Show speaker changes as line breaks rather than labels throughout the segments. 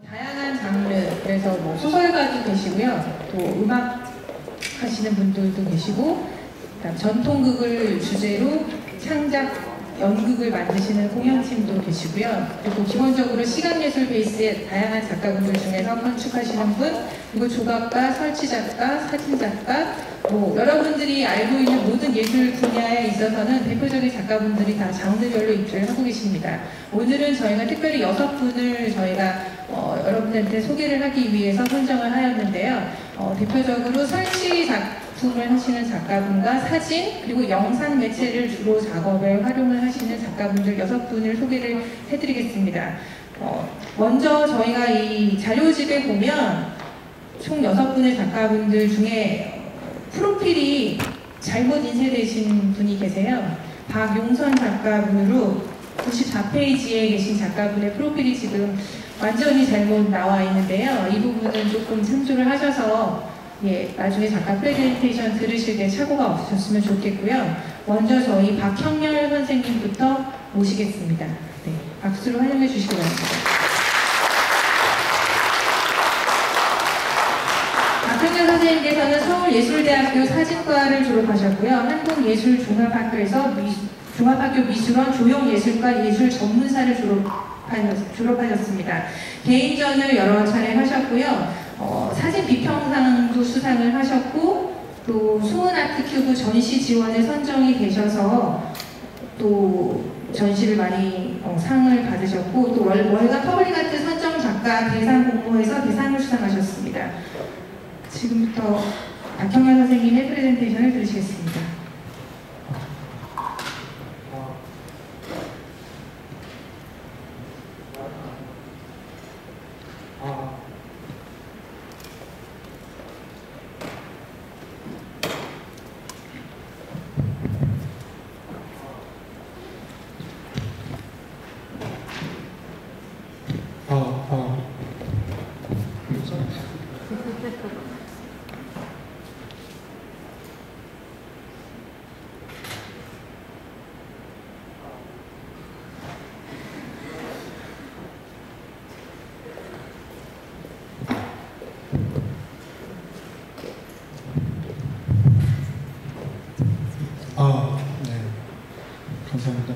다양한 장르, 그래서 뭐 소설가도 계시고요, 또 음악 하시는 분들도 계시고, 전통극을 주제로 창작 연극을 만드시는 공연팀도 계시고요. 그리고 기본적으로 시각예술 베이스의 다양한 작가분들 중에서 건축하시는 분, 그리고 조각가, 설치작가, 사진작가, 뭐 여러분들이 알고 있는 모든 예술 분야에 있어서는 대표적인 작가분들이 다 장르별로 입주를 하고 계십니다. 오늘은 저희가 특별히 6분을 저희가 여러분들한테 소개를 하기 위해서 선정을 하였는데요. 대표적으로 설치 작품을 하시는 작가분과 사진, 그리고 영상 매체를 주로 작업에 활용을 하시는 작가분들 6분을 소개를 해드리겠습니다. 먼저 저희가 이 자료집에 보면 총 6분의 작가분들 중에 프로필이 잘못 인쇄되신 분이 계세요. 박용선 작가분으로 94페이지에 계신 작가분의 프로필이 지금 완전히 잘못 나와 있는데요. 이 부분은 조금 참조를 하셔서 나중에 작가 프레젠테이션 들으실 때 착오가 없으셨으면 좋겠고요. 먼저 저희 박형렬 선생님부터 모시겠습니다. 네, 박수로 환영해 주시기 바랍니다. 박형렬 선생님께서는 서울예술대학교 사진과를 졸업하셨고요. 한국예술종합학교에서 종합학교 미술원 조형예술과 예술전문사를 졸업하셨습니다. 개인전을 여러 차례 하셨고요. 사진 비평상도 수상을 하셨고, 또 수은아트큐브 전시 지원에 선정이 되셔서 또 전시를 많이 상을 받으셨고, 또 월간 퍼블릭아트 선정 작가 대상 공모에서 대상을 수상하셨습니다. 지금부터 박형렬 선생님의 프레젠테이션을 들으시겠습니다.
네. 감사합니다.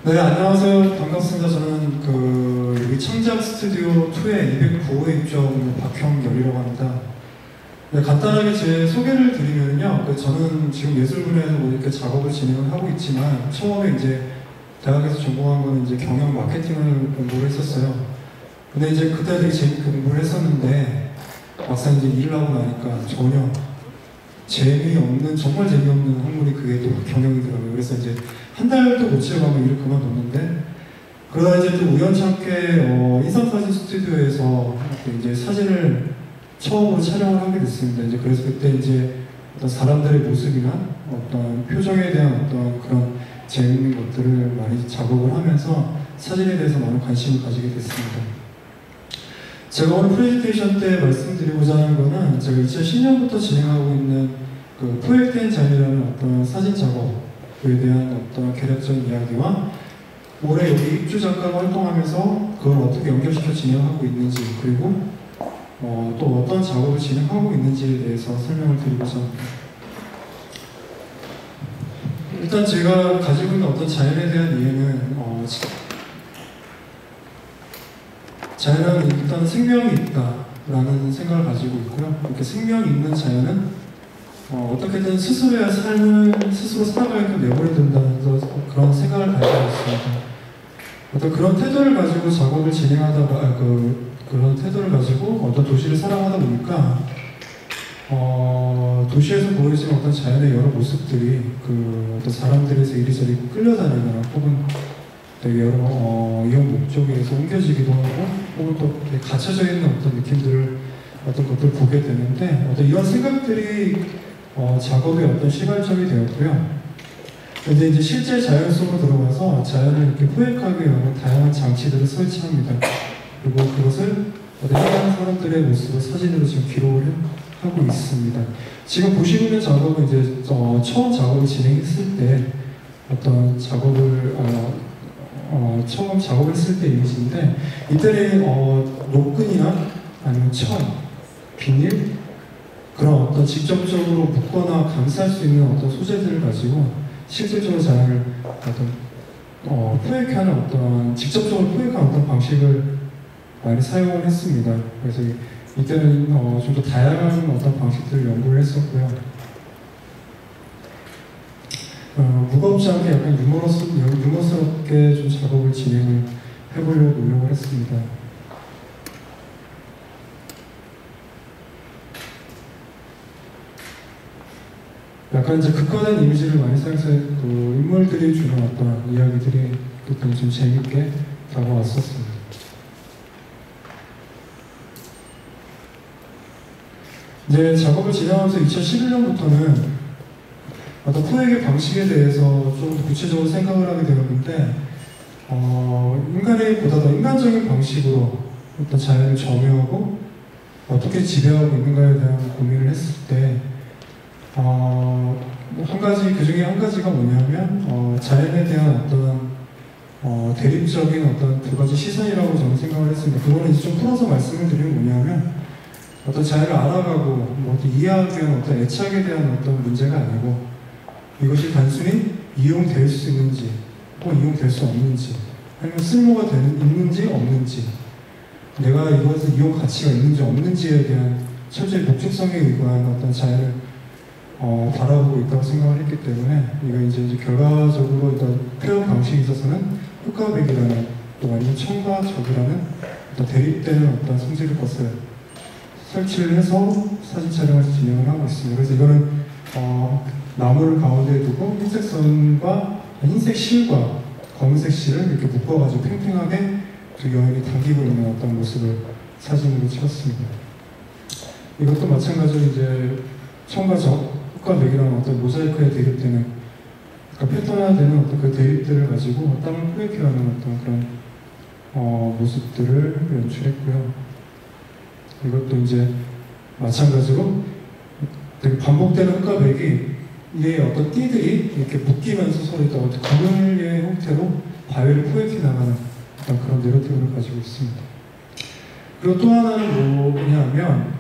네, 안녕하세요. 반갑습니다. 저는 여기 창작 스튜디오 2의 209호에 입주하고 있는 박형렬이라고 합니다. 네, 간단하게 제 소개를 드리면요. 저는 지금 예술 분야에서 뭐 이렇게 작업을 진행을 하고 있지만, 처음에 이제 대학에서 전공한 거는 이제 경영 마케팅을 공부를 했었어요. 근데 이제 그때 되게 재밌게 공부를 했었는데, 막상 이제 일을 하고 나니까 전혀 정말 재미없는 학문이 그게 또 경영이더라고요. 그래서 이제 한 달도 못 채우고 일을 그만뒀는데, 그러다 이제 또 우연찮게 인상사진 스튜디오에서 이제 사진을 처음으로 촬영을 하게 됐습니다. 이제 그래서 그때 이제 어떤 사람들의 모습이나 어떤 표정에 대한 어떤 그런 재밌는 것들을 많이 작업을 하면서 사진에 대해서 많은 관심을 가지게 됐습니다. 제가 오늘 프레젠테이션 때 말씀드리고자 하는 거는 제가 2010년부터 진행하고 있는 그 프로젝트 앤 자이라는 어떤 사진 작업에 대한 어떤 개략적인 이야기와 올해 여기 입주 작가가 활동하면서 그걸 어떻게 연결시켜 진행하고 있는지, 그리고 또 어떤 작업을 진행하고 있는지에 대해서 설명을 드리고자 합니다. 일단 제가 가지고 있는 어떤 자연에 대한 이해는 자연은 일단 생명이 있다라는 생각을 가지고 있고요. 이렇게 생명이 있는 자연은 어떻게든 스스로의 삶을 스스로 살아가게끔 내버려둔다는 그런 생각을 가지고 있습니다. 어떤 그런 태도를 가지고 작업을 진행하다가 그런 태도를 가지고 어떤 도시를 살아가다 보니까 도시에서 보여지는 어떤 자연의 여러 모습들이 어떤 사람들에서 이리저리 끌려다니거나 혹은 되게 여러 이용 목적에 의해서 옮겨지기도 하고, 혹은 또 갇혀져 있는 어떤 느낌들을 어떤 것들을 보게 되는데, 어떤 이런 생각들이 작업의 어떤 시발점이 되었고요. 근데 이제 실제 자연 속으로 들어가서 자연을 이렇게 포획하기 위한 다양한 장치들을 설치합니다. 그리고 그것을 해당 사람들의 모습을 사진으로 지금 기록을 하고 있습니다. 지금 보시고 있는 작업은 이제 처음 작업을 진행했을 때 어떤 작업을 처음 작업했을 때 이미지인데 이때는 노끈이나 아니면 천, 비닐 그런 어떤 직접적으로 묶거나 감쌀 수 있는 어떤 소재들을 가지고 실질적으로 자연을 어떤 포획하는 어떤 직접적으로 포획하는 어떤 방식을 많이 사용을 했습니다. 그래서 이때는 좀 더 다양한 어떤 방식들을 연구를 했었고요. 무겁지 않게 약간 유머스럽게 좀 작업을 진행을 해보려고 노력을 했습니다. 약간 이제 극화된 이미지를 많이 사용해서 그 인물들이 주는 어떤 이야기들이 또 좀 재밌게 다가왔었습니다. 이제 작업을 진행하면서 2011년부터는 어떤 포획의 방식에 대해서 좀 구체적으로 생각을 하게 되었는데 인간이 보다 더 인간적인 방식으로 어떤 자연을 점유하고 어떻게 지배하고 있는가에 대한 고민을 했을 때 한 가지, 그 중에 한 가지가 뭐냐면 자연에 대한 어떤 대립적인 어떤 두 가지 시선이라고 저는 생각을 했습니다. 그거는 이제 좀 풀어서 말씀을 드리면 뭐냐면 어떤 자연을 알아가고 뭐 어떤 이해하기 위한 어떤 애착에 대한 어떤 문제가 아니고 이것이 단순히 이용될 수 있는지 혹은 이용될 수 없는지 아니면 쓸모가 있는지 없는지 내가 이것을 이용 가치가 있는지 없는지에 대한 철저히 목적성에 의거한 어떤 자연을 바라보고 있다고 생각을 했기 때문에 이거 이제 결과적으로 일단 표현 방식에 있어서는 흑과백이라는 또 아니면 청과적이라는 어떤 대립되는 어떤 성질을 것을 설치를 해서 사진 촬영을 진행을 하고 있습니다. 그래서 이거는 나무를 가운데에 두고 흰색 선과 흰색 실과 검은색 실을 이렇게 묶어가지고 팽팽하게 두 여인이 당기고 있는 어떤 모습을 사진으로 찍었습니다. 이것도 마찬가지로 이제 청과적, 흑과백이라는 어떤 모자이크에 대립되는 그러니까 패턴화되는 어떤 그 대립들을 가지고 땅을 포획해가는 어떤 그런 모습들을 연출했고요. 이것도 이제 마찬가지로 되게 반복되는 흑과백이 이게 어떤 띠들이 이렇게 묶이면서 서로 어떤 그늘의 형태로 바위를 포획해 나가는 어떤 그런 내러티브를 가지고 있습니다. 그리고 또 하나는 뭐냐면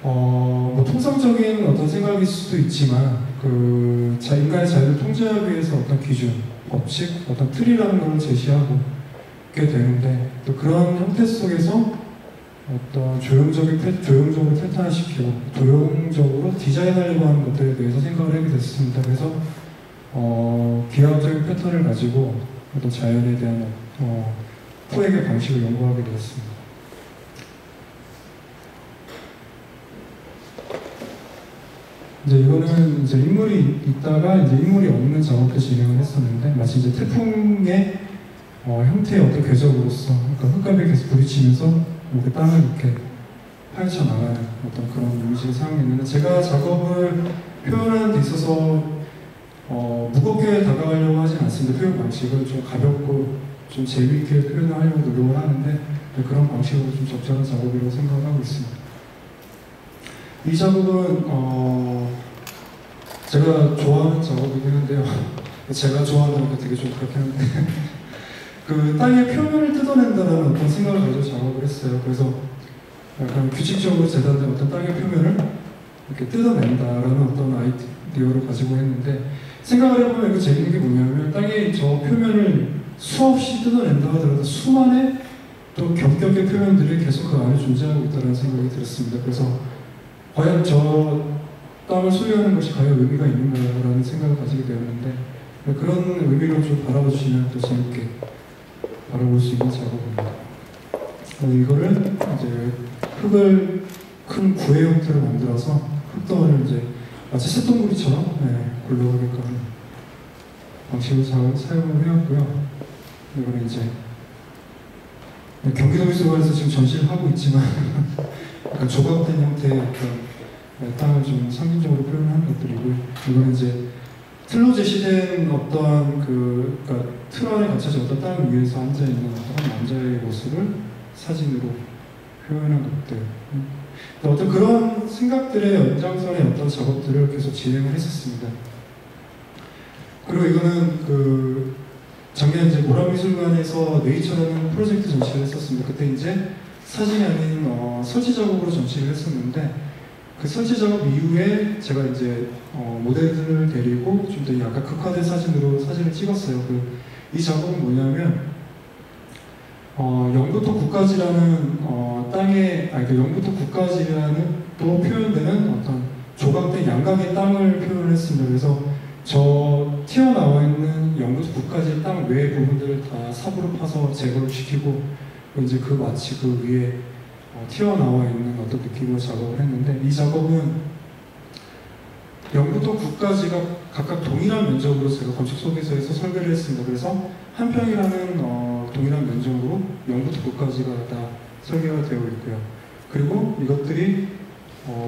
뭐 통상적인 어떤 생각일 수도 있지만 인간의 자유를 통제하기 위해서 어떤 기준, 법칙, 어떤 틀이라는 것을 제시하고 있게 되는데 또 그런 형태 속에서 어떤 조형적으로 패턴화시키고 도형적으로 디자인하려고 하는 것들에 대해서 생각을 하게 됐습니다. 그래서 기하학적인 패턴을 가지고 어떤 자연에 대한 포획의 방식을 연구하게 되었습니다. 이제 이거는 이제 인물이 있다가 이제 인물이 없는 작업을 진행을 했었는데 마치 이제 태풍의 형태의 어떤 궤적으로서 그러니까 흙값에 계속 부딪히면서 이렇게 땅을 이렇게 파헤쳐 나가는 어떤 그런 이미지를 사용했는데 제가 작업을 표현하는 데 있어서 무겁게 다가가려고 하진 않습니다. 표현 방식을 좀 가볍고 좀 재미있게 표현을 하려고 노력을 하는데 그런 방식으로 좀 적절한 작업이라고 생각을 하고 있습니다. 이 작업은 제가 좋아하는 작업이긴 한데요. 제가 좋아하는 거 되게 좀 그렇긴 한데 그 땅의 표면을 뜯어낸다는 어떤 생각을 가지고 작업을 했어요. 그래서 약간 규칙적으로 재단된 어떤 땅의 표면을 이렇게 뜯어낸다라는 어떤 아이디어를 가지고 했는데 생각을 해보면 이거 재밌는 게 뭐냐면 땅의 저 표면을 수없이 뜯어낸다 하더라도 수만의 또 겹겹의 표면들이 계속 그 안에 존재하고 있다는 생각이 들었습니다. 그래서 과연 저 땅을 소유하는 것이 과연 의미가 있는가라는 생각을 가지게 되었는데 그런 의미로 좀 바라봐 주시면 또 재밌게 바라볼 수 있는 작업입니다. 이거를 이제 흙을 큰 구의 형태로 만들어서 흙덩어리를 이제 마치 쇳덩구리처럼 굴러가게끔 하는 방식으로 사용을 해왔고요. 이거는 이제 경기도 미술관에서 지금 전시를 하고 있지만 약간 조각된 형태의 어떤 땅을 좀 상징적으로 표현하는 것들이고요. 이거는 이제 틀로 제시된 어떤 그러니까 틀 안에 갇혀진 어떤 땅 위에서 앉아있는 어떤 남자의 모습을 사진으로 표현한 것들. 어떤 그런 생각들의 연장선의 어떤 작업들을 계속 진행을 했었습니다. 그리고 이거는 작년 이제 모란미술 대학미술관에서 네이처라는 프로젝트 전시를 했었습니다. 그때 이제 사진이 아닌 설치 작업으로 전시를 했었는데 그 설치 작업 이후에 제가 이제 모델들을 데리고 좀 더 약간 극화된 사진으로 사진을 찍었어요. 이 작업은 뭐냐면 0부터 9까지라는 땅에 영부터 9까지라는 또 표현되는 어떤 조각된 양각의 땅을 표현을 했습니다. 그래서 저 튀어나와 있는 0부터 9까지 땅 외의 부분들을 다 삽으로 파서 제거를 시키고 이제 마치 그 위에 튀어나와 있는 어떤 느낌으로 작업을 했는데 이 작업은 0부터 9까지가 각각 동일한 면적으로 제가 건축 소개서에서 설계를 했습니다. 그래서 한 평이라는 동일한 면적으로 0부터 9까지가 다 설계가 되어 있고요. 그리고 이것들이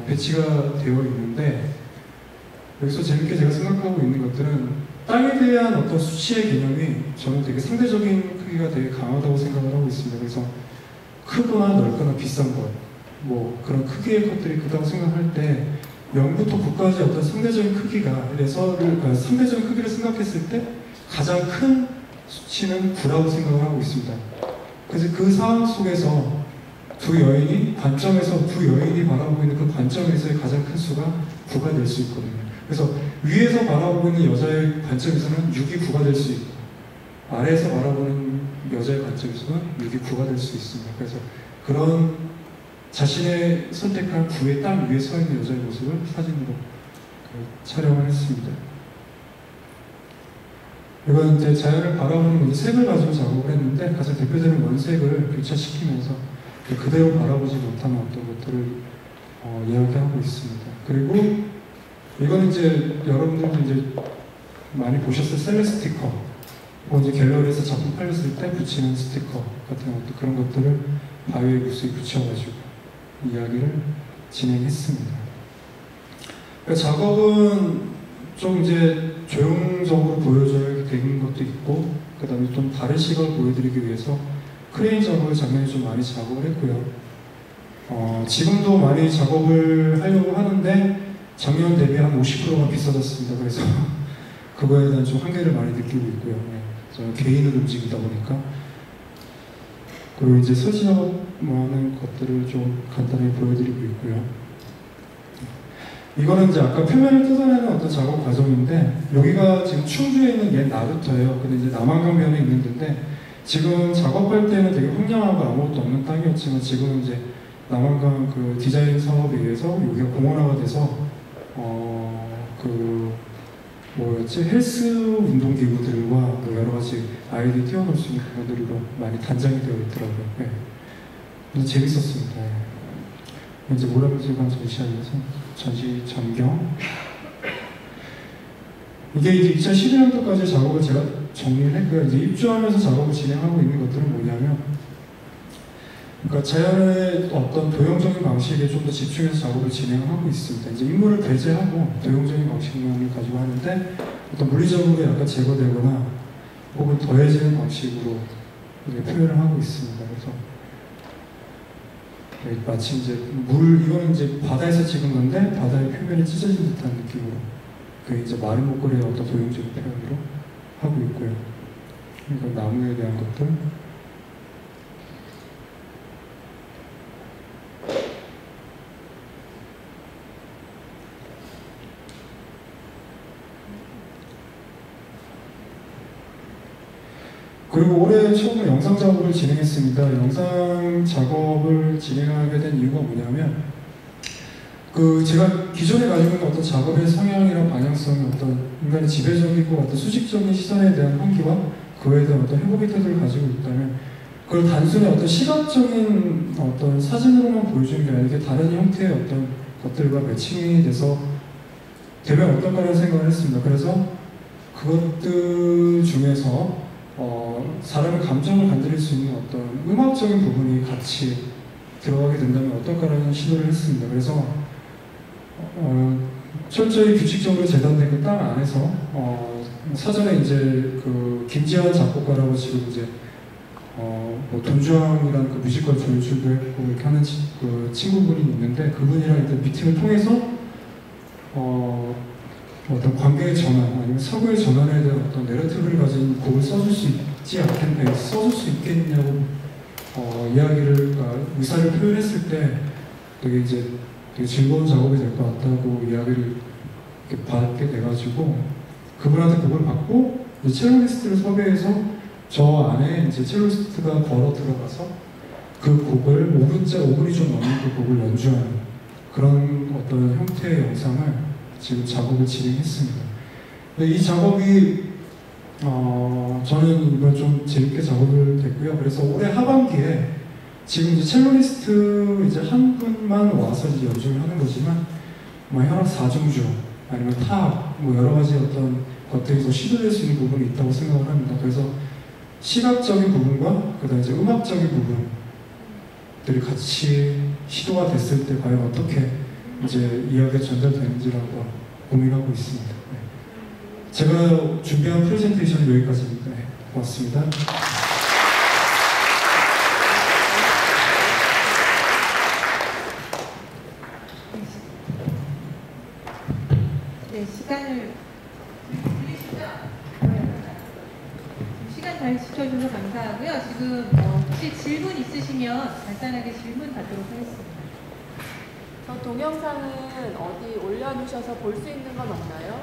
배치가 되어 있는데 여기서 재밌게 제가 생각하고 있는 것들은 땅에 대한 어떤 수치의 개념이 저는 되게 상대적인 크기가 되게 강하다고 생각을 하고 있습니다. 그래서 크거나 넓거나 비싼 것, 뭐 그런 크기의 것들이 크다고 생각할 때 0부터 9까지 어떤 상대적인 크기가 상대적인 크기를 생각했을 때 가장 큰 수치는 9라고 생각을 하고 있습니다. 그래서 그 상황 속에서 두 여인이 바라보고 있는 그 관점에서의 가장 큰 수가 9가 될 수 있거든요. 그래서 위에서 바라보고 있는 여자의 관점에서는 6이 9가 될 수 있고 아래에서 바라보는 여자의 관점에서는 6이 9가 될 수 있습니다. 그래서 그런 자신의 선택한 9의 땅 위에 서 있는 여자의 모습을 사진으로 촬영을 했습니다. 이건 이제 자연을 바라보는 색을 가지고 작업을 했는데 가장 대표되는 원색을 교차시키면서 그대로 바라보지 못하는 어떤 것들을 이야기하고 있습니다. 그리고 이건 이제 여러분들도 이제 많이 보셨을 셀레 스티커, 이제 갤러리에서 작품 팔렸을 때 붙이는 스티커 같은 그런 것들을 바위에 무수히 붙여가지고 이야기를 진행했습니다. 그러니까 작업은 좀 이제 조형적으로 보여줘야 되는 것도 있고, 그 다음에 좀 다른 시각을 보여드리기 위해서 크레인 작업을 작년에 좀 많이 작업을 했고요. 지금도 많이 작업을 하려고 하는데 작년 대비 한 50%가 비싸졌습니다. 그래서 그거에 대한 좀 한계를 많이 느끼고 있고요. 저는 개인을 움직이다 보니까. 그리고 이제 설치 작업하는 것들을 좀 간단히 보여드리고 있고요. 이거는 이제 아까 표면을 뜯어내는 어떤 작업 과정인데, 여기가 지금 충주에 있는 옛 나루터예요. 근데 이제 남한강변에 있는 데인데, 지금 작업할 때는 되게 황량하고 아무것도 없는 땅이었지만, 지금은 이제 남한강 그 디자인 사업에 의해서 여기가 공원화가 돼서, 헬스 운동기구들과 뭐 여러 가지 아이들이 뛰어놀 수 있는 공간들로 많이 단장이 되어 있더라고요. 네. 그래서 재밌었습니다. 네. 이제 모라미술관 전시하면서 전시 전경. 이게 이제 2011년도까지 작업을 제가 정리를 했고요. 이제 입주하면서 작업을 진행하고 있는 것들은 뭐냐면, 그러니까 자연의 어떤 도형적인 방식에 좀 더 집중해서 작업을 진행하고 있습니다. 이제 인물을 배제하고 도형적인 방식만을 가지고 하는데, 어떤 물리적으로 약간 제거되거나 혹은 더해지는 방식으로 표현을 하고 있습니다. 그래서 마치 이제 이거는 이제 바다에서 찍은 건데 바다의 표면이 찢어진 듯한 느낌으로 이제 마른 목걸이의 어떤 도형적인 표현으로 하고 있고요. 그러니까 나무에 대한 것들. 그리고 올해 처음으로 영상 작업을 진행했습니다. 영상 작업을 진행하게 된 이유가 뭐냐면, 제가 기존에 가지고 있는 어떤 작업의 성향이나 방향성이 어떤 인간의 지배적이고 어떤 수직적인 시선에 대한 환기와 그에 대한 어떤 회복의 태도를 가지고 있다면, 그걸 단순히 어떤 시각적인 어떤 사진으로만 보여주는 게 아니라 이게 다른 형태의 어떤 것들과 매칭이 돼서 되면 어떨까라는 생각을 했습니다. 그래서 그것들 중에서 사람의 감정을 건드릴 수 있는 어떤 음악적인 부분이 같이 들어가게 된다면 어떨까라는 시도를 했습니다. 그래서 철저히 규칙적으로 재단된 그 땅 안에서 사전에 이제 김지한 작곡가라고 지금 이제 돈주왕이라는 그 뮤지컬 조연출도 했고 이렇게 하는 친구분이 있는데, 그분이랑 일단 미팅을 통해서 어떤 관계의 전환, 아니면 사고의 전환에 대한 어떤 내러티브를 가진 곡을 써줄 수 있지 않겠냐, 써줄 수 있겠냐고 이야기를, 의사를 표현했을 때 되게 즐거운 작업이 될 것 같다고 이야기를 이렇게 받게 돼가지고 그분한테 곡을 받고 첼로리스트를 섭외해서 저 안에 이제 첼로리스트가 걸어 들어가서 그 곡을 5분이 좀 넘는 그 곡을 연주하는 그런 어떤 형태의 영상을 지금 작업을 진행했습니다. 근데 이 작업이 저는 이번 좀 재밌게 작업을 됐고요. 그래서 올해 하반기에 지금 이제 첼로리스트 이제 한 분만 와서 이제 연주를 하는 거지만 뭐 현악 4중주 아니면 탑 뭐 여러 가지 어떤 것들이 더 시도될 수 있는 부분이 있다고 생각을 합니다. 그래서 시각적인 부분과 그다음에 이제 음악적인 부분들이 같이 시도가 됐을 때 과연 어떻게 이제 이야기가 전달되는지를 한번 고민하고 있습니다. 네. 제가 준비한 프레젠테이션은 여기까지입니다. 네, 고맙습니다.
네, 시간 잘 지켜주셔서 감사하고요. 지금 혹시 질문 있으시면 간단하게 질문 받도록 하겠습니다.
저 동영상은 어디 올려주셔서 볼 수 있는 건 없나요?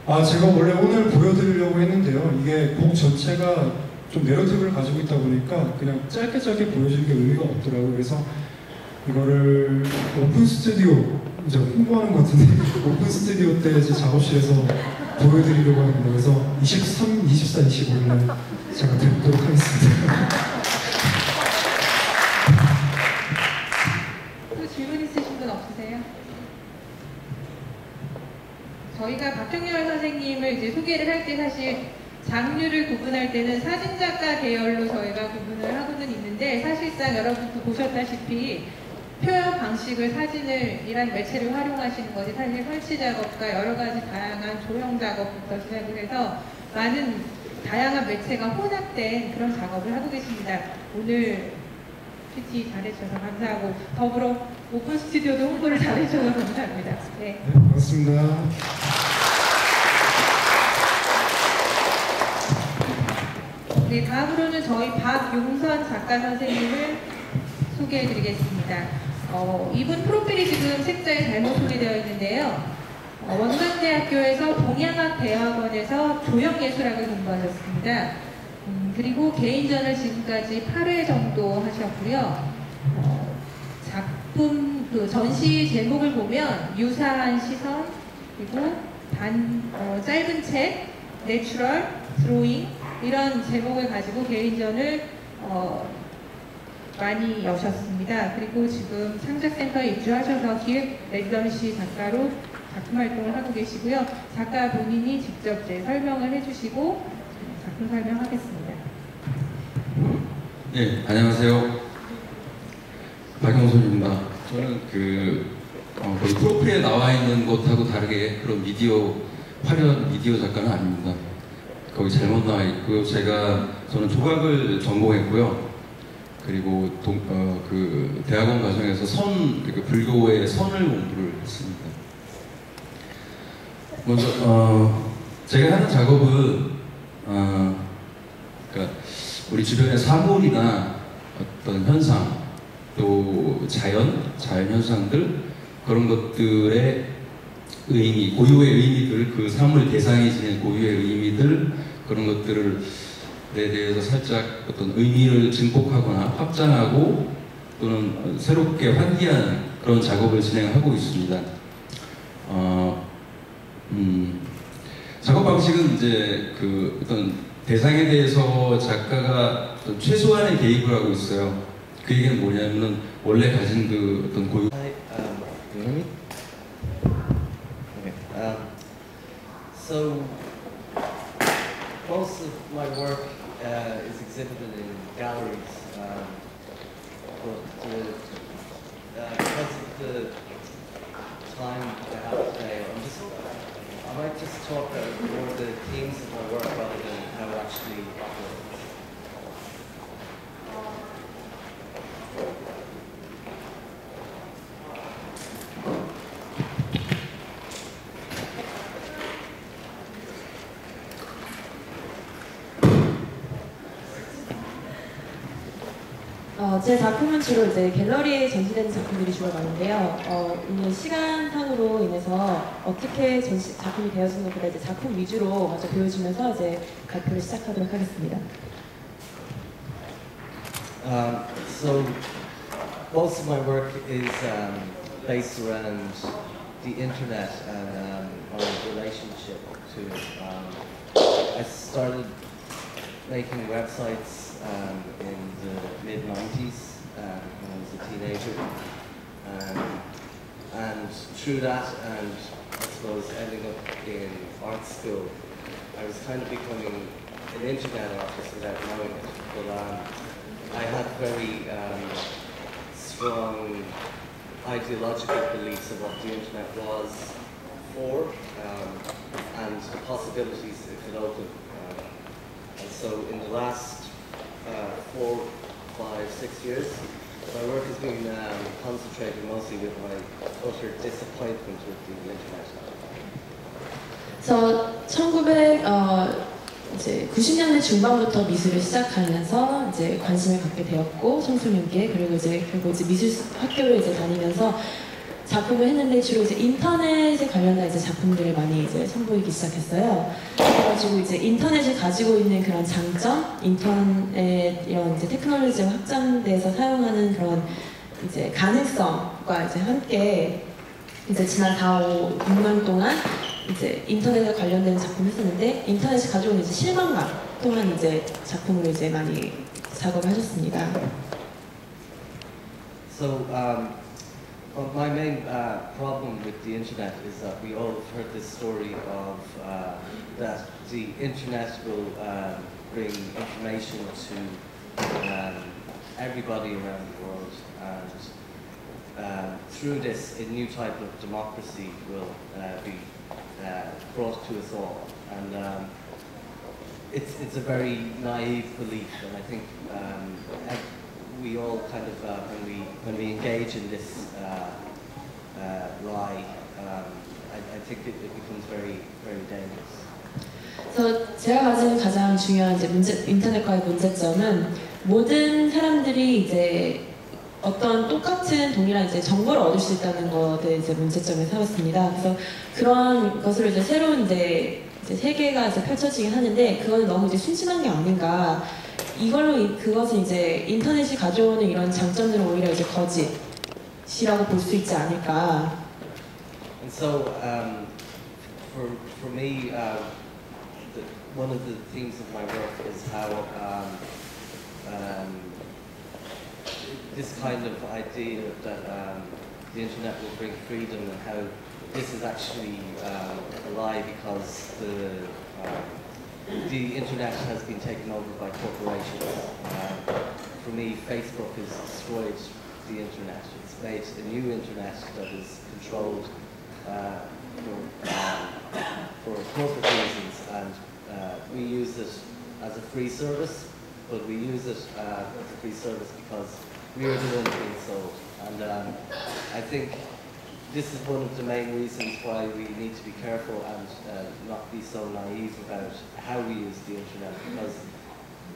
제가 원래 오늘 보여드리려고 했는데요. 이게 곡 전체가 좀 내러티브를 가지고 있다 보니까 그냥 짧게 보여주는 게 의미가 없더라고요. 그래서 이거를 오픈 스튜디오, 이제 홍보하는 것 같은데 오픈 스튜디오 때 이제 작업실에서 보여드리려고 합니다. 그래서 23, 24, 25일날 제가 드리도록 하겠습니다.
또 질문 있으신 분 없으세요? 저희가 박정열 선생님을 이제 소개를 할 때 사실 장르를 구분할 때는 사진작가 계열로 저희가 구분을 하고는 있는데 사실상 여러분도 보셨다시피 표현 방식을 사진이란 매체를 활용하시는 것이 사실 설치 작업과 여러 가지 다양한 조형 작업부터 시작을 해서 많은 다양한 매체가 혼합된 그런 작업을 하고 계십니다. 오늘 PT 잘해주셔서 감사하고 더불어 오픈 스튜디오도 홍보를 잘해주셔서 감사합니다. 네.
네, 고맙습니다.
네, 다음으로는 저희 박용선 작가 선생님을 소개해드리겠습니다. 이분 프로필이 지금 책자에 잘못 소개되어 있는데요. 원광대학교에서 동양학대학원에서 조형예술학을 공부하셨습니다. 그리고 개인전을 지금까지 8회 정도 하셨고요. 작품, 전시 제목을 보면 유사한 시선, 그리고 짧은 책, 내추럴, 드로잉 이런 제목을 가지고 개인전을 많이 여셨습니다. 그리고 지금 창작센터에 입주하셔서 기획 레지던시 작가로 작품 활동을 하고 계시고요. 작가 본인이 직접 이제 설명을 해주시고 작품 설명하겠습니다.
네, 안녕하세요. 박용선입니다. 저는 거기 프로필에 나와 있는 것하고 다르게 그런 화려한 미디어 작가는 아닙니다. 거기 잘못 나와 있고요. 저는 조각을 전공했고요. 그리고 대학원 과정에서 불교의 선을 공부를 했습니다. 먼저 제가 하는 작업은 그러니까 우리 주변의 사물이나 어떤 현상, 또 자연 현상들 그런 것들의 의미, 고유의 의미들, 그 사물 대상이 지닌 고유의 의미들 그런 것들에 대해서 살짝 어떤 의미를 증폭하거나 확장하고 또는 새롭게 환기하는 그런 작업을 진행하고 있습니다. 작업 방식은 이제 어떤 대상에 대해서 작가가 어떤 최소한의 개입을 하고 있어요. 그 얘기는 뭐냐면은 원래 가진 어떤 고유.
Do you hear me? Okay. So most of my work is exhibited in galleries, but because of the time I have today, I might just talk about more the themes of my work rather than how it actually operates.
제 작품은 주로 이제 갤러리에 전시되는 작품들이 주로 많은데요. 오늘 시간상으로 인해서 어떻게 작품이 되어지는 것보다 이제 작품 위주로 먼저 보여주면서 이제 발표를 시작하도록 하겠습니다.
So most of my work is based around the internet and our relationship to it. I started making websites in the mid-90s when I was a teenager, and through that, and I suppose ending up in art school, I was kind of becoming an internet artist without knowing it. But I had very strong ideological beliefs of what the internet was for and the possibilities it could open. And so in the last 4, 5, 6 years, my work has been concentrated mostly with my utter disappointment with the internet.
그래서 이제 90년대 중반부터 미술을 시작하면서 이제 관심을 갖게 되었고 청소년기에 그리고 이제 결국 이제 미술 학교를 이제 다니면서 작품을 했는데 주로 이제 인터넷에 관련된 이제 작품들을 많이 이제 선보이기 시작했어요. 그래가지고 이제 인터넷이 가지고 있는 그런 장점, 인터넷 이런 이제 테크놀로지가 확장돼서 사용하는 그런 이제 가능성과 이제 함께 이제 지난 4, 5, 6년 동안 이제 인터넷에 관련된 작품을 했었는데 인터넷이 가져온 이제 실망감 또한 이제 작품으로 이제 많이 작업을 하셨습니다.
So my main problem with the internet is that we all have heard this story of that the internet will bring information to everybody around the world, and through this a new type of democracy will be brought to us all, and it's a very naive belief, and I think we all kind of when we engage in this lie, I think it becomes very dangerous.
그래서 제가 가진 가장 중요한 이제 인터넷과의 문제점은 모든 사람들이 이제 어떤 똑같은 동일한 이제 정보를 얻을 수 있다는 것에 이제 문제점을 삼았습니다. 그래서 그런 것으로 이제 새로운 이제 세계가 이제 펼쳐지긴 하는데 그거는 너무 이제 순진한 게 아닌가. 이걸로 그것은 이제 인터넷이 가져오는 이런 장점들은 오히려 이제 거짓이라고 볼 수 있지 않을까.
And so for me, one of the themes of my work is how this kind of idea that the internet will bring freedom, and how this is actually a lie because the internet has been taken over by corporations. For me, Facebook has destroyed the internet. It's made a new internet that is controlled for corporate reasons, and we use it as a free service, but we use it as a free service because we are the ones being sold. And I think this is one of the main reasons why we need to be careful and not be so naive about how we use the internet, because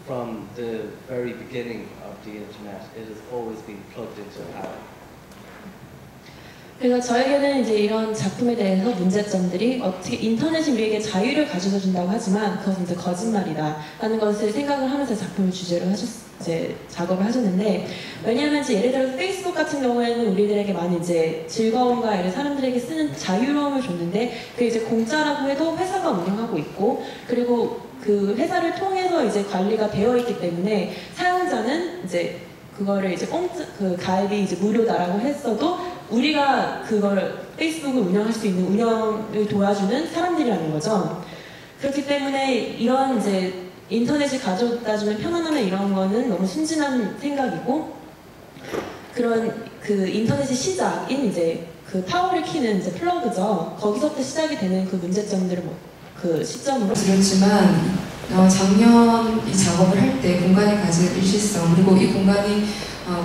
from the very beginning of the internet, it has always been plugged into power.
그래서 저에게는 이제 이런 작품에 대해서 문제점들이 어떻게 인터넷이 우리에게 자유를 가져다 준다고 하지만 그것은 이제 거짓말이다라는 것을 생각을 하면서 작품을 주제로 이제 작업을 하셨는데, 왜냐하면 이제 예를 들어서 페이스북 같은 경우에는 우리들에게 많이 이제 즐거움과 이런 사람들에게 쓰는 자유로움을 줬는데 그게 이제 공짜라고 해도 회사가 운영하고 있고 그리고 그 회사를 통해서 이제 관리가 되어 있기 때문에 사용자는 이제 그거를 이제 그 가입이 이제 무료다라고 했어도 우리가 그걸 페이스북을 운영할 수 있는 운영을 도와주는 사람들이라는 거죠. 그렇기 때문에 이런 이제 인터넷이 가져다주는 편안함에 이런 거는 너무 순진한 생각이고, 그런 그 인터넷의 시작인 이제 그 파워를 키는 이제 플러그죠. 거기서부터 시작이 되는 그 문제점들을 그 시점으로
드렸지만 작년 이 작업을 할 때 공간이 가진 일시성, 그리고 이 공간이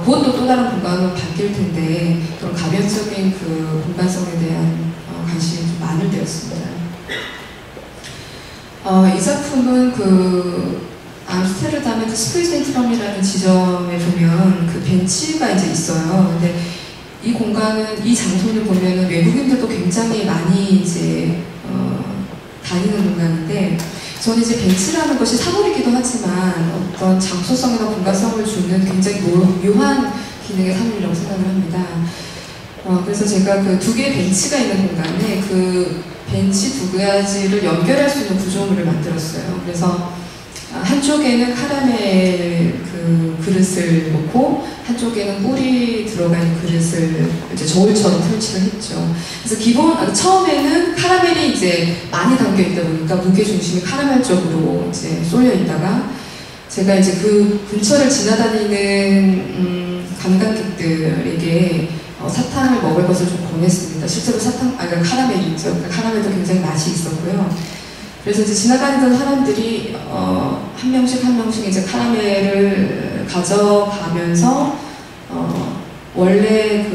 곧 또 다른 공간으로 바뀔 텐데 그런 가변적인 그 공간성에 대한 관심이 좀 많을 때였습니다. 이 작품은 그 암스테르담의 그 스프리센트럼이라는 지점에 보면 그 벤치가 이제 있어요. 근데 이 공간은, 이 장소를 보면은 외국인들도 굉장히 많이 이제 다니는 공간인데, 저는 이제 벤치라는 것이 사물이기도 하지만 어떤 장소성이나 공간성을 주는 굉장히 묘한 기능의 사물이라고 생각을 합니다. 그래서 제가 그 두 개의 벤치가 있는 공간에 그 벤치 두 가지를 연결할 수 있는 구조물을 만들었어요. 그래서 한쪽에는 카라멜 그 그릇을 놓고 한쪽에는 꿀이 들어가 있는 그릇을 이제 저울처럼 설치를 했죠. 그래서 처음에는 카라멜이 이제 많이 담겨 있다 보니까 무게 중심이 카라멜 쪽으로 이제 쏠려 있다가, 제가 이제 그 근처를 지나다니는 관광객들에게 사탕을 먹을 것을 좀 권했습니다. 실제로 그러니까 카라멜이 있죠. 그러니까 카라멜도 굉장히 맛이 있었고요. 그래서 이제 지나다니던 사람들이 한 명씩 이제 카라멜을 가져가면서 원래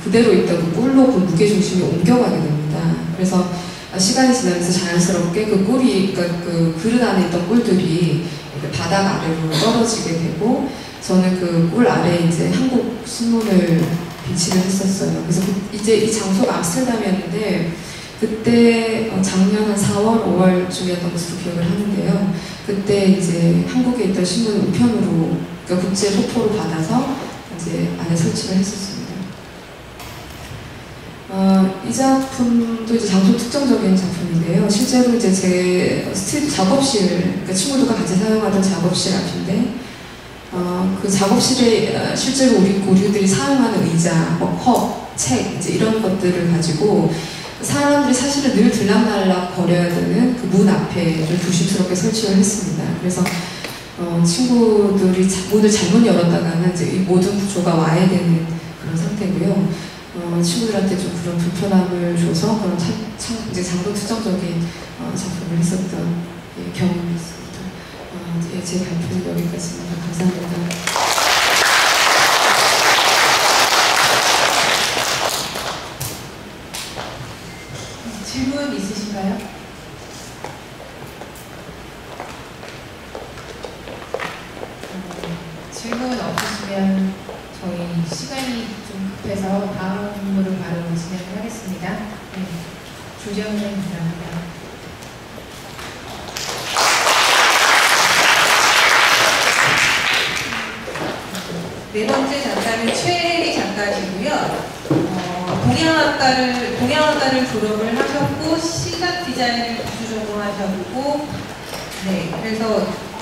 그대로 있던 그 꿀로 그 무게 중심이 옮겨가게 됩니다. 그래서 시간이 지나면서 자연스럽게 그 꿀이, 그러니까 그 그릇 안에 있던 꿀들이 바닥 아래로 떨어지게 되고, 저는 그 꿀 아래에 이제 한국 신문을 비치를 했었어요. 그래서 이제 이 장소가 암스테르담이었는데, 그때 작년 한 4월, 5월쯤이었던 것으로 기억을 하는데요. 그때 이제 한국에 있던 신문을 우편으로, 그러니까 국제 소포로 받아서 이제 안에 설치를 했었습니다. 이 작품도 이제 장소 특정적인 작품인데요. 실제로 이제 제 작업실, 그러니까 친구들과 같이 사용하던 작업실 앞인데, 그 작업실에 실제로 우리들이 사용하는 의자, 컵, 책, 이제 이런 것들을 가지고 사람들이 사실은 늘 들락날락 거려야 되는 그 문 앞에 좀 조심스럽게 설치를 했습니다. 그래서 친구들이 문을 잘못 열었다가는 이제 이 모든 구조가 와해되는 그런 상태고요. 친구들한테 좀 그런 불편함을 줘서 그런 이제 장소 특정적인 작품을 했었던 경험이 있습니다. 제 발표는 여기까지입니다. 감사합니다.
질문 있으신가요? 질문 없으시면 저희 시간이 좀 급해서 다음으로 바로 진행을 하겠습니다. 네. 조재현 선생님 감사합니다. 네 번째 작가는 최혜리 작가시고요. 동양학과를 졸업을 하셨고 시각 디자인을 기술 전공하셨고, 네, 그래서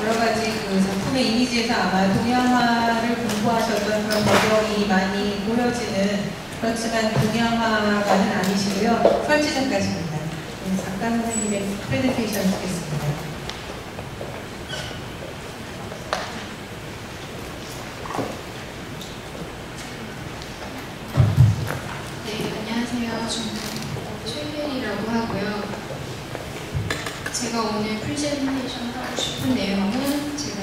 여러 가지 그 작품의 이미지에서 아마 동양화를 공부하셨던 그런 배경이 많이 보여지는, 그렇지만 동양화가는 아니시고요. 설치 작가십니다. 네, 작가 선생님의 프레젠테이션 듣겠습니다.
저는 최혜리라고 하고요. 제가 오늘 프레젠테이션 하고 싶은 내용은 제가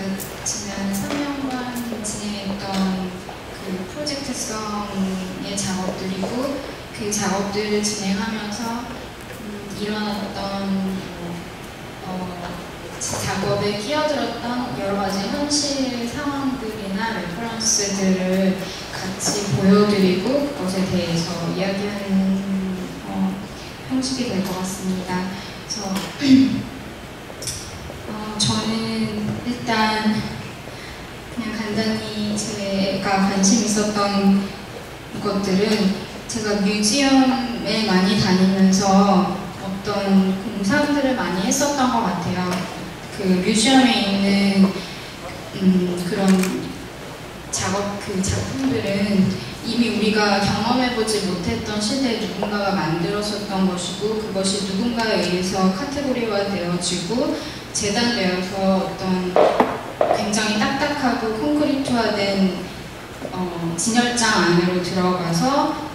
지난 3년간 진행했던 그 프로젝트성의 작업들이고, 그 작업들을 진행하면서 일어났던 작업에 끼어들었던 여러 가지 현실 상황들이나 레퍼런스들을 같이 보여드리고 그것에 대해서 이야기하는 형식이 될 것 같습니다. 그래서 저는 일단 그냥 간단히 제가 관심 있었던 것들은, 제가 뮤지엄에 많이 다니면서 어떤 공상들을 많이 했었던 것 같아요. 그 뮤지엄에 있는 그런 작품들은 이미 우리가 경험해보지 못했던 시대에 누군가가 만들었었던 것이고, 그것이 누군가에 의해서 카테고리화 되어지고 재단되어서 어떤 굉장히 딱딱하고 콘크리트화된 진열장 안으로 들어가서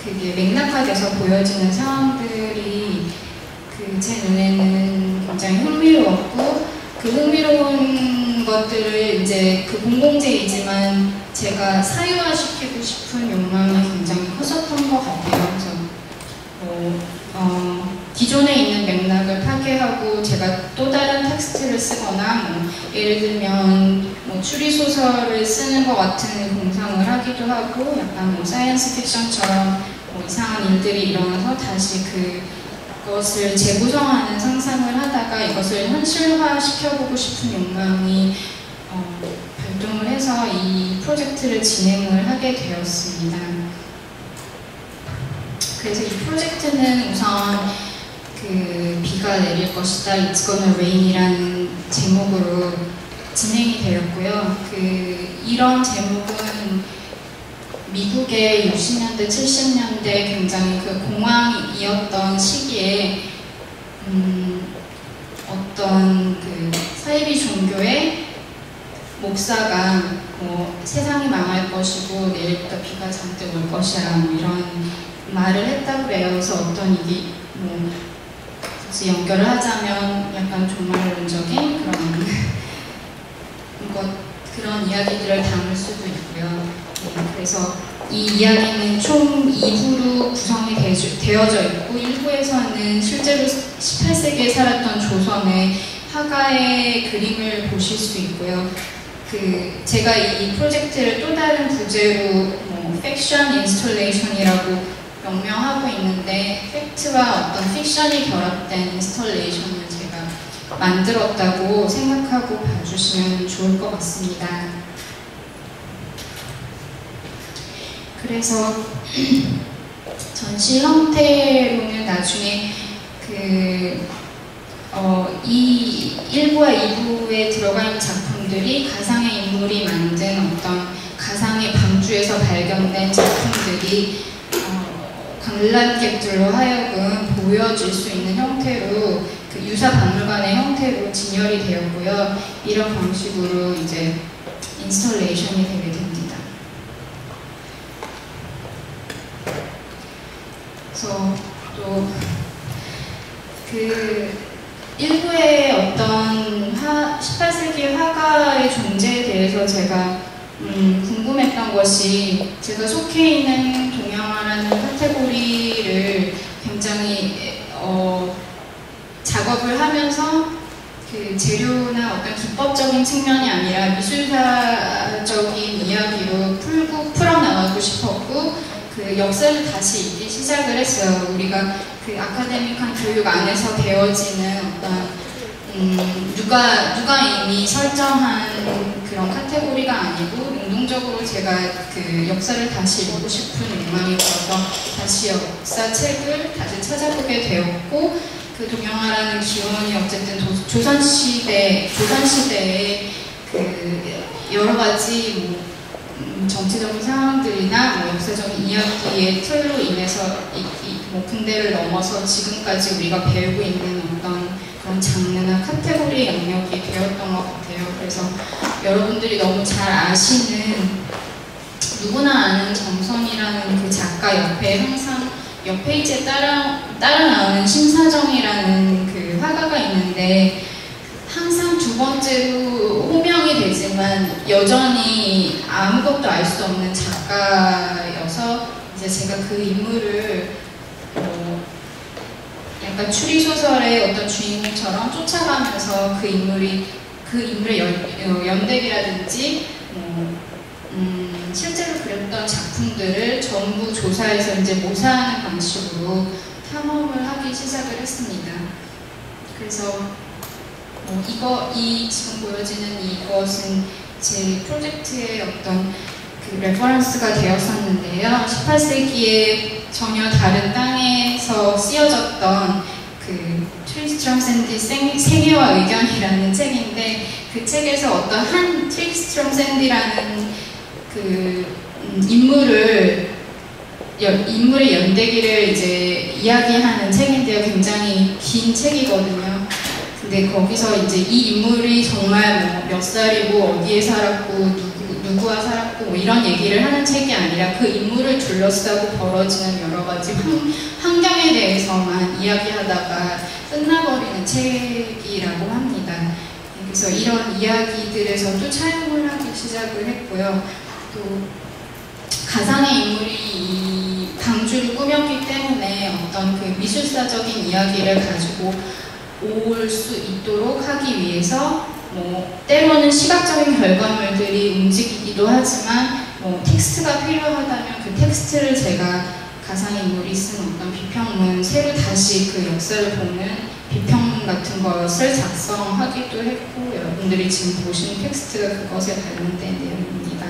그게 맥락화돼서 보여지는 상황들이 제 눈에는 굉장히 흥미로웠고, 그 흥미로운 것들을 이제 그 공공재이지만 제가 사유화시키고 싶은 욕망이 굉장히 컸었던 것 같아요. 그래서 기존에 있는 맥락을 파괴하고 제가 또 다른 텍스트를 프로젝트를 쓰거나 뭐 예를 들면 뭐 추리소설을 쓰는 것 같은 공상을 하기도 하고 약간 뭐 사이언스 픽션처럼 뭐 이상한 일들이 일어나서 다시 그것을 재구성하는 상상을 하다가 이것을 현실화 시켜보고 싶은 욕망이 발동을 해서 이 프로젝트를 진행을 하게 되었습니다. 그래서 이 프로젝트는 우선 그 비가 내릴 것이다, It's Gonna Rain이라는 제목으로 진행이 되었고요. 이런 제목은 미국의 60년대, 70년대 굉장히 그 공황이었던 시기에 어떤 그 사이비 종교의 목사가 뭐 세상이 망할 것이고 내일부터 비가 잔뜩 올 것이라 뭐 이런 말을 했다고 그래요. 그래서 어떤 이게 뭐 굳이 연결을 하자면 약간 종말론적인 그런 이야기들을 담을 수도 있고요. 그래서 이 이야기는 총 2부로 구성이 되어져 있고 1부에서는 실제로 18세기에 살았던 조선의 화가의 그림을 보실 수 있고요. 제가 이 프로젝트를 또 다른 부제로 뭐 팩션 인스톨레이션이라고 명명하고 있는데 팩트와 어떤 픽션이 결합된 인스톨레이션을 제가 만들었다고 생각하고 봐주시면 좋을 것 같습니다. 그래서 전시 형태로는 나중에 이 1부와 2부에 들어가 있는 작품들이 가상의 인물이 만든 어떤 가상의 방주에서 발견된 작품들이 관람객들로 하여금 보여질 수 있는 형태로 그 유사박물관의 형태로 진열이 되었고요. 이런 방식으로 이제 인스톨레이션이 되게 됩니다. 그래서 또 일부의 어떤 18세기 화가의 존재에 대해서 제가 궁금했던 것이 제가 속해 있는 동양화라는 카테고리를 굉장히 작업을 하면서 그 재료나 어떤 기법적인 측면이 아니라 미술사적인 이야기로 풀어나가고 싶었고 그 역사를 다시 읽기 시작을 했어요. 우리가 그 아카데믹한 교육 안에서 배워지는 어떤 누가 이미 설정한 그런 카테고리가 아니고 능동적으로 제가 그 역사를 다시 읽고 싶은 욕망이 들어서 다시 역사책을 다시 찾아보게 되었고 그 동양화라는 기원이 어쨌든 조선시대의 그 여러 가지 정치적인 상황들이나 역사적인 이야기의 틀로 인해서 근대를 넘어서 지금까지 우리가 배우고 있는 어떤 그런 장르나 카테고리의 영역이 되었던 것 같아요. 그래서 여러분들이 너무 잘 아시는 누구나 아는 정선이라는 그 작가 옆에 항상 옆 페이지에 따라 나오는 심사정이라는 그 화가가 있는데 항상 두 번째로 호명이 되지만 여전히 아무것도 알 수 없는 작가여서 이제 제가 그 인물을 약간 추리소설의 어떤 주인공처럼 쫓아가면서 그 인물의 연대기라든지 실제로 그렸던 작품들을 전부 조사해서 이제 모사하는 방식으로 탐험을 하기 시작을 했습니다. 그래서 지금 보여지는 이것은 제 프로젝트의 어떤 그 레퍼런스가 되었었는데요. 18세기에 전혀 다른 땅에서 쓰여졌던 그 트리스트럼 샌디 세계와 의견이라는 책인데 그 책에서 어떤 한 트리스트럼 샌디라는 그 인물의 연대기를 이제 이야기하는 책인데요. 굉장히 긴 책이거든요. 근데 거기서 이제 이 인물이 정말 몇 살이고 어디에 살았고 누구와 살았고 이런 얘기를 하는 책이 아니라 그 인물을 둘러싸고 벌어지는 여러 가지 환경에 대해서만 이야기하다가 끝나버리는 책이라고 합니다. 그래서 이런 이야기들에서도 차용을 하기 시작을 했고요. 또 가상의 인물이 이 방주를 꾸몄기 때문에 어떤 그 미술사적인 이야기를 가지고 올 수 있도록 하기 위해서 뭐 때로는 시각적인 결과물들이 움직이기도 하지만 뭐 텍스트가 필요하다면 그 텍스트를 제가 가상인물이 쓴 어떤 비평문, 새로 다시 그 역사를 보는 비평문 같은 것을 작성하기도 했고, 여러분들이 지금 보신 텍스트가 그것에 관련된 내용입니다.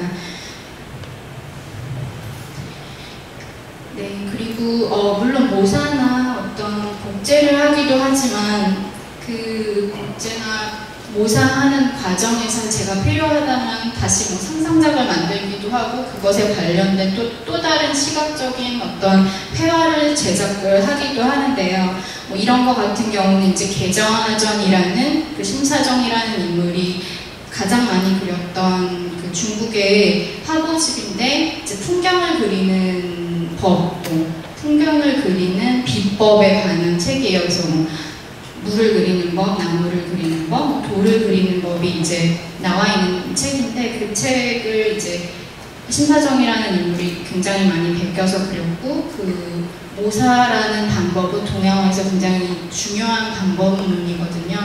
네, 그리고 물론 모사나 어떤 복제를 하기도 하지만 그 복제나 모사하는 과정에서 제가 필요하다면 다시 뭐 상상작을 만들기도 하고 그것에 관련된 또 다른 시각적인 어떤 회화를 제작을 하기도 하는데요. 뭐 이런 거 같은 경우는 이제 개정하전이라는 그 심사정이라는 인물이 가장 많이 그렸던 그 중국의 화보집인데 이제 풍경을 그리는 법도 풍경을 그리는 비법에 관한 책이에요. 그래서 뭐 물을 그리는 법, 나무를 그리는 법, 돌을 그리는 법이 이제 나와 있는 책인데 그 책을 이제 심사정이라는 인물이 굉장히 많이 베껴서 그렸고 그 모사라는 방법은 동양화에서 굉장히 중요한 방법론이거든요.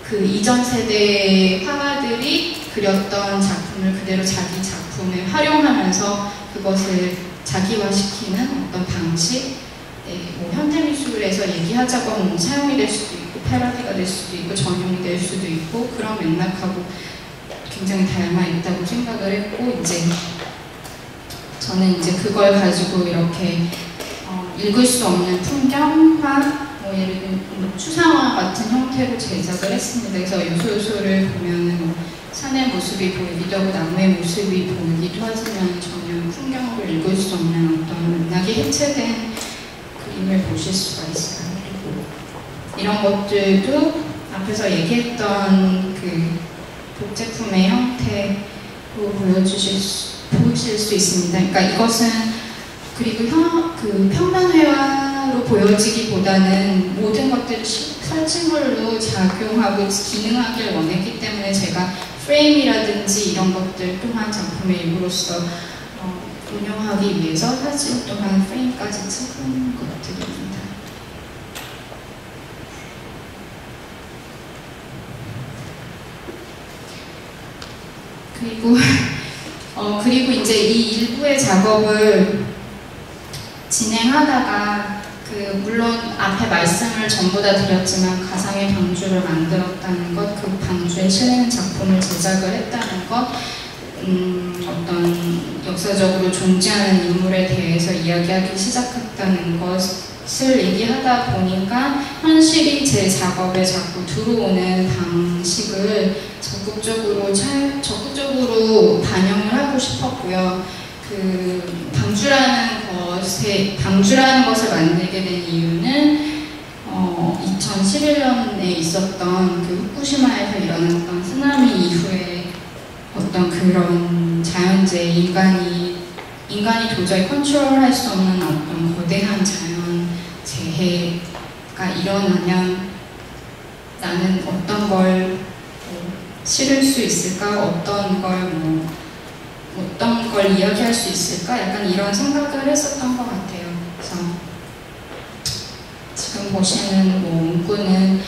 그 이전 세대의 화가들이 그렸던 작품을 그대로 자기 작품에 활용하면서 그것을 자기화시키는 어떤 방식, 네, 뭐 현대미술에서 얘기하자고 하면 사용이 될 수도 있고 패러디가 될 수도 있고 전용이 될 수도 있고 그런 맥락하고 굉장히 닮아 있다고 생각을 했고 이제 저는 이제 그걸 가지고 이렇게 읽을 수 없는 풍경화, 뭐 예를 들면 추상화 같은 형태로 제작을 했습니다. 그래서 요소요소를 보면은 뭐 산의 모습이 보이기도 하고 나무의 모습이 보이기도 하지만 전혀 풍경으로 읽을 수 없는 어떤 맥락이 해체된 그림을 보실 수가 있어요. 그리고 이런 것들도 앞에서 얘기했던 그 복제품의 형태로 보실 수 있습니다. 그러니까 이것은 그리고 그 평면회화로 보여지기보다는 모든 것들이 설치물로 작용하고 기능하길 원했기 때문에 제가 프레임이라든지 이런 것들 또한 작품의 일부로서 운영하기 위해서 사진 또한 프레임까지 찍은 것들입니다. 그리고 이제 이 일부의 작업을 진행하다가 물론 앞에 말씀을 전부 다 드렸지만 가상의 방주를 만들었다는 것, 그 방주에 실리는 작품을 제작을 했다는 것, 어떤 역사적으로 존재하는 인물에 대해서 이야기하기 시작했다는 것을 얘기하다 보니까 현실이 제 작업에 자꾸 들어오는 방식을 적극적으로 반영을 하고 싶었고요. 그 방주라는 것을 만들게 된 이유는 2011년에 있었던 그 후쿠시마에서 일어났던 쓰나미 이후에 어떤 그런 자연재해, 인간이 도저히 컨트롤할 수 없는 어떤 거대한 자연재해가 일어나면 나는 어떤 걸 실을 수 있을까? 어떤 걸 이야기할 수 있을까? 약간 이런 생각을 했었던 것 같아요. 그래서 지금 보시는 문구는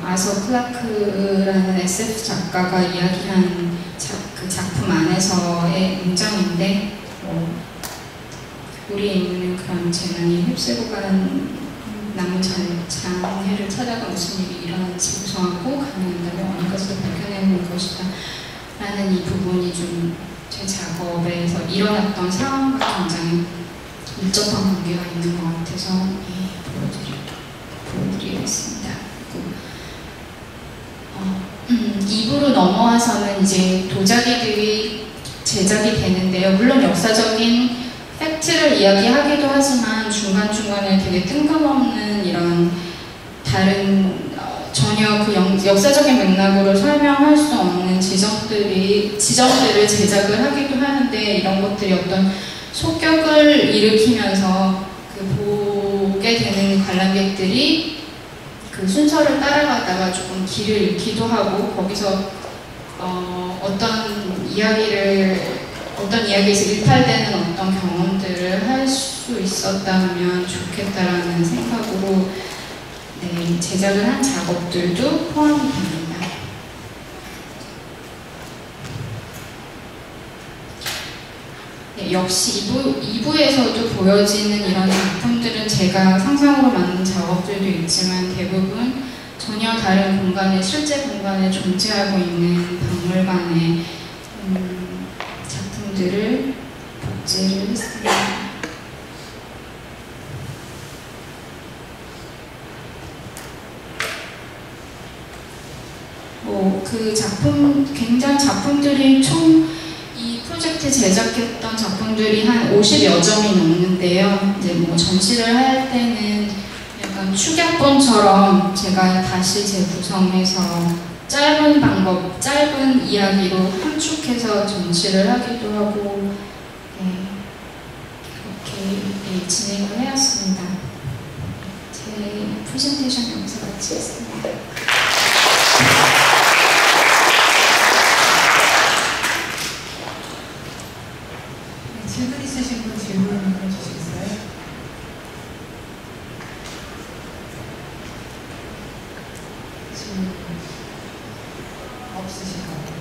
아서 클라크라는 SF 작가가 이야기한 그 작품 안에서의 문장인데 우리의 인류는 그런 재난이 휩쓸고 간 남은 장애를 찾아가 무슨 일이 일어나는지 구성하고 가능한다면 어느 것을 발견해내는 것이다 라는 이 부분이 좀 제 작업에서 일어났던 상황과 굉장히 밀접한 관계가 있는 것 같아서 보여드리겠습니다. 2부로 넘어와서는 이제 도자기들이 제작이 되는데요. 물론 역사적인 팩트를 이야기하기도 하지만 중간중간에 되게 뜬금없는 이런 다른 전혀 그 역사적인 맥락으로 설명할 수 없는 지점들을 제작을 하기도 하는데 이런 것들이 어떤 속격을 일으키면서 그 보게 되는 관람객들이 그 순서를 따라가다가 조금 길을 잃기도 하고 거기서 어떤 이야기에서 일탈되는 어떤 경험들을 할 수 있었다면 좋겠다라는 생각으로 네, 제작을 한 작업들도 포함이 됩니다. 네, 역시 2부에서도 보여지는 이런 작품들은 제가 상상으로 만든 작업들도 있지만 대부분 전혀 다른 공간에, 실제 공간에 존재하고 있는 박물관의 작품들을 복제를 했습니다. 그 굉장히 작품들이 이 프로젝트 제작했던 작품들이 한 50여 점이 넘는데요. 이제 뭐 전시를 할 때는 약간 축약본처럼 제가 다시 재구성해서 짧은 이야기로 함축해서 전시를 하기도 하고, 그렇게 진행을 해왔습니다. 제 프레젠테이션 여기서 마치겠습니다.
질문 있으신 분 질문 해주시겠어요? 질문 없으신가요?